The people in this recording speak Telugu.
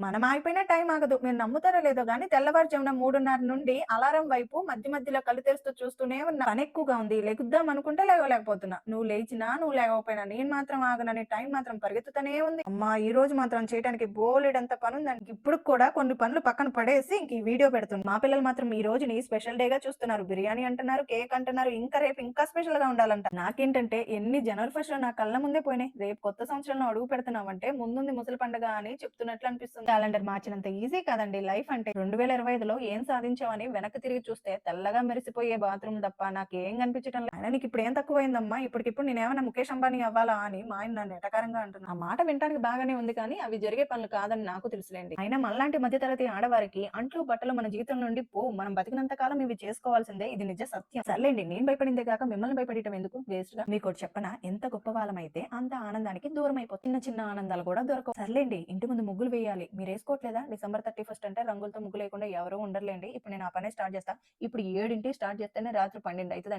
మనం ఆగిపోయినా టైం ఆగదు. మీరు నమ్ముతారో లేదో గానీ తెల్లవారుజామున 3:30 నుండి అలారం వైపు మధ్య మధ్యలో కళ్ళు తెరుస్తూ చూస్తూనే ఉన్నా. పనెక్కువగా ఉంది. లెగుద్దాం అనుకుంటే లేవలేకపోతున్నా. నువ్వు లేచినా, నువ్వు లేవకపోయినా నేను మాత్రం ఆగనని టైం మాత్రం పరిగెత్తుతూనే ఉంది. అమ్మా! ఈ రోజు మాత్రం చేయటానికి బోలెడంత పనుందండి. ఇప్పుడుకి కూడా కొన్ని పనులు పక్కన పడేసి ఇంక ఈ వీడియో పెడుతున్నా. మా పిల్లలు మాత్రం ఈ రోజుని స్పెషల్ డేగా చూస్తున్నారు. బిర్యానీ అంటున్నారు, కేక్ అంటున్నారు, ఇంకా రేపు ఇంకా స్పెషల్‌గా ఉండాలంట. నాకేంటంటే ఎన్ని జనవరి ఫస్ట్‌లు నా కళ్ళ ముందే పోయినాయి. రేపు కొత్త సంవత్సరంలో అడుగు పెడుతున్నామంటే ముందుంది ముసలి పండగ అని చెప్తున్నట్లు అనిపిస్తుంది. క్యాలెండర్ మార్చినంత ఈజీ కాదండి లైఫ్ అంటే. 2025లో ఏం సాధించావని వెనక్కి తిరిగి చూస్తే తెల్లగా మెరిసిపోయే బాత్రూమ్ తప్ప నాకేం కనిపించటం లేదు. అయినా నీకిప్పుడు ఏం తక్కువైందమ్మా? ఇప్పటికిప్పుడు నేనేమన్నా ముఖేష్ అంబానీ అవ్వాలా అని మా ఆయన నన్ను ఎటకారంగా అంటున్నారు. ఆ మాట వినటానికి బాగానే ఉంది కానీ అవి జరిగే పనులు కాదని నాకు తెలుసులేండి. అయినా మనలాంటి మధ్యతరగతి ఆడవారికి అంట్లు, బట్టలు మన జీవితం నుండి పోవు. మనం బతికినంత కాలం ఇవి చేసుకోవాల్సిందే. ఇది నిజ సత్యం. సర్లేండి నేను భయపడిందే కాక మిమ్మల్ని భయపెట్టడం ఎందుకు వేస్ట్‌గా. మీకోటి చెప్పనా? ఎంత గొప్ప వాళ్ళమైతే అంత ఆనందానికి దూరమైపోతాం. చిన్న చిన్న ఆనందాలు కూడా దొరకవు. సర్లేండి ఇంటి ముందు ముగ్గులు వేయాలి. మీరేసుకోవట్లేదా? డిసెంబర్ 31 అంటే రంగులతో ముగ్గులేయకుండా ఎవరు ఉండరులేండి. ఇప్పుడు నేను ఆ పనే స్టార్ట్ చేస్తా. ఇప్పుడు 7కి స్టార్ట్ చేస్తేనే రాత్రి 12 అయితదండి.